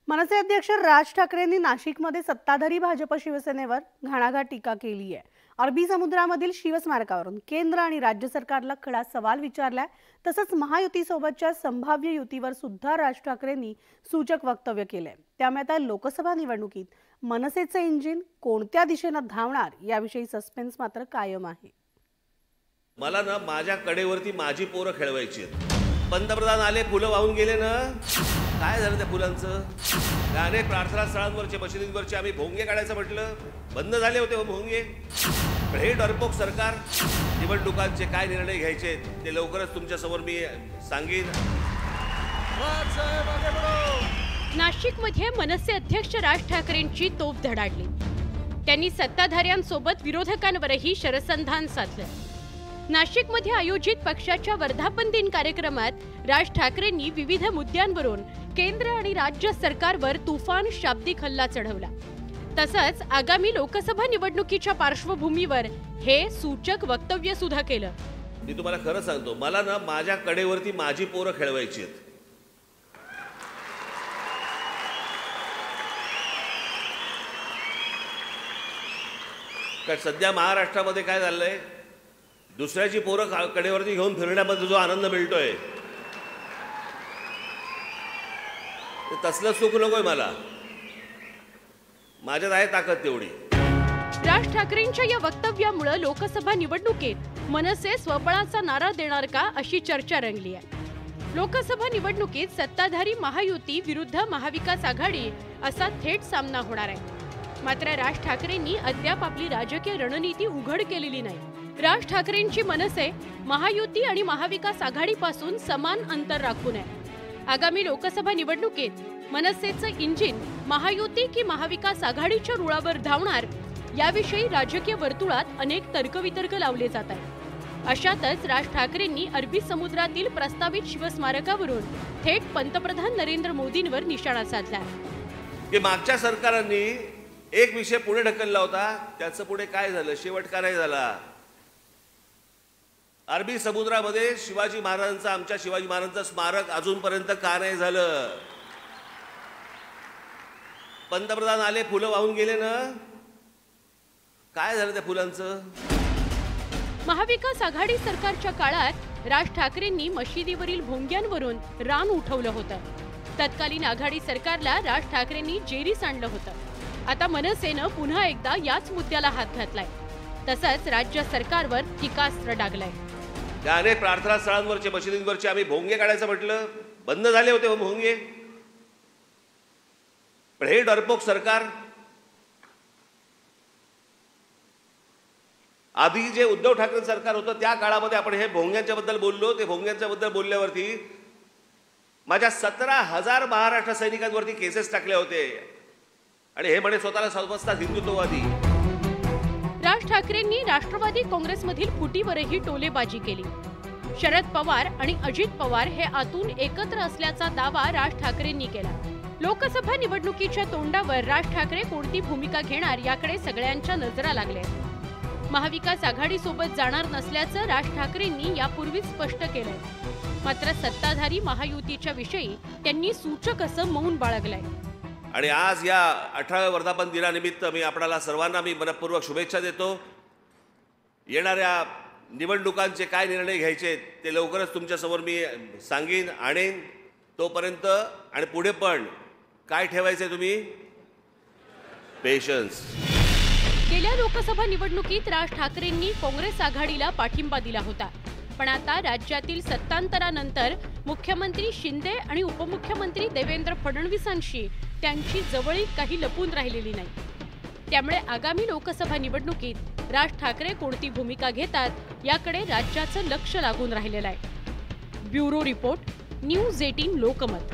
मनसे अध्यक्ष राज ठाकरेंनी नाशिकमध्ये सत्ताधारी भाजप शिवसेनेवर घणाघात टीका केली आहे। अरबी समुद्रामधील शिवस्मारकावरून केंद्र आणि राज्य सरकारला खडा सवाल विचारलाय। तसंच महायुतीसोबतच्या संभाव्य युतीवर सुद्धा राज ठाकरेंनी सूचक वक्तव्य केलंय। त्यामुळे आता लोकसभा निवडणुकीत मनसेचे इंजिन कोणत्या दिशेने धावणार याविषयी सस्पेन्स मात्र कायम आहे। मला ना माझ्या कडेवरती माझी पोरं खेळवायची आहेत। पंतप्रधान आले, फुलं वाहून गेले ना, काय झालं त्या फुलांचं? अनेक प्रार्थना स्थळांवरचे मशिदींवरचे आम्ही भोंगे काढायचं म्हटलं, बंद झाले होते हो भोंगे। पण हे डरपोक सरकार निवडणुकांचे काय निर्णय घ्यायचे ते लवकरच तुमच्या समोर मी सांगेन। नाशिकमध्ये मनसे अध्यक्ष राज ठाकरेंची तोफ धडाडली। त्यांनी सत्ताधाऱ्यांसोबत विरोधकांवरही शरसंधान साधलं। नाशिकमध्ये आयोजित पक्षाच्या वर्धापन दिन कार्यक्रमात राज ठाकरेंनी विविध मुद्द्यांवरून केंद्र आणि राज्य सरकारवर तुफान शाब्दिक हल्ला चढवला। तसंच आगामी लोकसभा निवडणुकीच्या पार्श्वभूमीवर हे सूचक वक्तव्य सुद्धा केलं। मी तुम्हाला खरं सांगतो, मला ना माझ्या कडेवरती माझी पोरं खेळवायची आहेत। सध्या महाराष्ट्रामध्ये काय झालंय, दुसऱ्याची पोरं कडेवरती घेऊन फिरण्यामध्ये जो आनंद मिळतोय तसलं सुख नकोय मला। माझ्यात आहे ताकद तेवढी। राज ठाकरेंच्या या वक्तव्यामुळे लोकसभा निवडणुकीत मनसे स्वबळाचा नारा देणार का अशी चर्चा रंगली आहे। लोकसभा निवडणुकीत सत्ताधारी महायुती विरुद्ध महाविकास आघाडी असा थेट सामना होणार आहे। मात्र राज ठाकरेंनी अद्याप आपली राजकीय रणनीती उघड केलेली नाही। राज ठाकरेंची मनसे महायुती आणि महाविकास आघाडीपासून समान अंतर राखून आहे। आगामी लोकसभा निवडणुकीत मनसेचं इंजिन महायुती की महाविकास आघाडीच्या रुळावर धावणार याविषयी राजकीय वर्तुळात अनेक तर्कवितर्क लावले जात आहेत। अशातच राज ठाकरेंनी अरबी समुद्रातील प्रस्तावित शिवस्मारकावरून थेट पंतप्रधान नरेंद्र मोदींवर निशाणा साधला आहे। की मागच्या सरकारांनी एक विषय पुढे ढकलला होता, त्याचं पुढे काय झालं, शेवट का नाही झाला? अरबी समुद्रामध्ये शिवाजी महाराजांचं, आमच्या शिवाजी महाराजांचं स्मारक अजूनपर्यंत का नाही झालं? पंतप्रधान आले, फुलं वाहून गेले ना, काय झालं त्या फुलांचं? महाविकास आघाडी सरकारच्या काळात राज ठाकरेंनी मशिदीवरील भोंग्यांवरून रान उठवलं होतं। तत्कालीन आघाडी सरकारला राज ठाकरेंनी जेरीस आणलं होतं। आता मनसेनं पुन्हा एकदा याच मुद्द्याला हात घातलाय। तसंच राज्य सरकारवर टीकास्त्र डागलाय। अनेक प्रार्थना स्थळांवरचे मशिदींवरचे आम्ही भोंगे काढायचं म्हटलं, बंद झाले होते हो भोंगे। पण हे डरपोक सरकार आधी जे उद्धव ठाकरे सरकार होतं त्या काळामध्ये आपण हे भोंग्यांच्या बद्दल बोललो। ते भोंग्यांच्या बद्दल बोलल्यावरती माझ्या 17,000 महाराष्ट्र सैनिकांवरती केसेस टाकले होते आणि हे म्हणे स्वतःला समजतात हिंदुत्ववादी। राज ठाकरेंनी राष्ट्रवादी काँग्रेसमधील फुटीवरही टोलेबाजी केली। शरद पवार आणि अजित पवार हे आतून एकत्र असल्याचा दावा राज ठाकरेंनी केला। लोकसभा निवडणुकीच्या तोंडावर राज ठाकरे कोणती भूमिका घेणार याकडे सगळ्यांच्या नजरा लागल्या। महाविकास आघाडीसोबत जाणार नसल्याचं राज ठाकरेंनी यापूर्वीच स्पष्ट केलंय। मात्र सत्ताधारी महायुतीच्या विषयी त्यांनी सूचक असं मौन बाळगलंय। आणि आज या 18व्या वर्धापन दिनानिमित्त मी आपल्याला सर्वांना मनपूर्वक शुभेच्छा देतो। येणाऱ्या निवडणुकांचे काय निर्णय घ्यायचे ते लवकरच तुमच्या समोर मी सांगेन, आणेन। तोपर्यंत आणि पुढे पण काय ठेवायचे तुम्ही? पेशन्स। गेल्या लोकसभा निवडणुकीत राज ठाकरेंनी काँग्रेस आघाडीला पाठिंबा दिला होता। पण आता राज्यातील सत्तांतरानंतर मुख्यमंत्री शिंदे आणि उपमुख्यमंत्री देवेंद्र फडणवीसांशी त्यांची जवळीक काही लपून राहिलेली नाही। त्यामुळे आगामी लोकसभा निवडणुकीत राज ठाकरे कोणती भूमिका घेतात याकडे राज्याचं लक्ष लागून राहिलेलं आहे। Bureau report, news 18 Lokmat.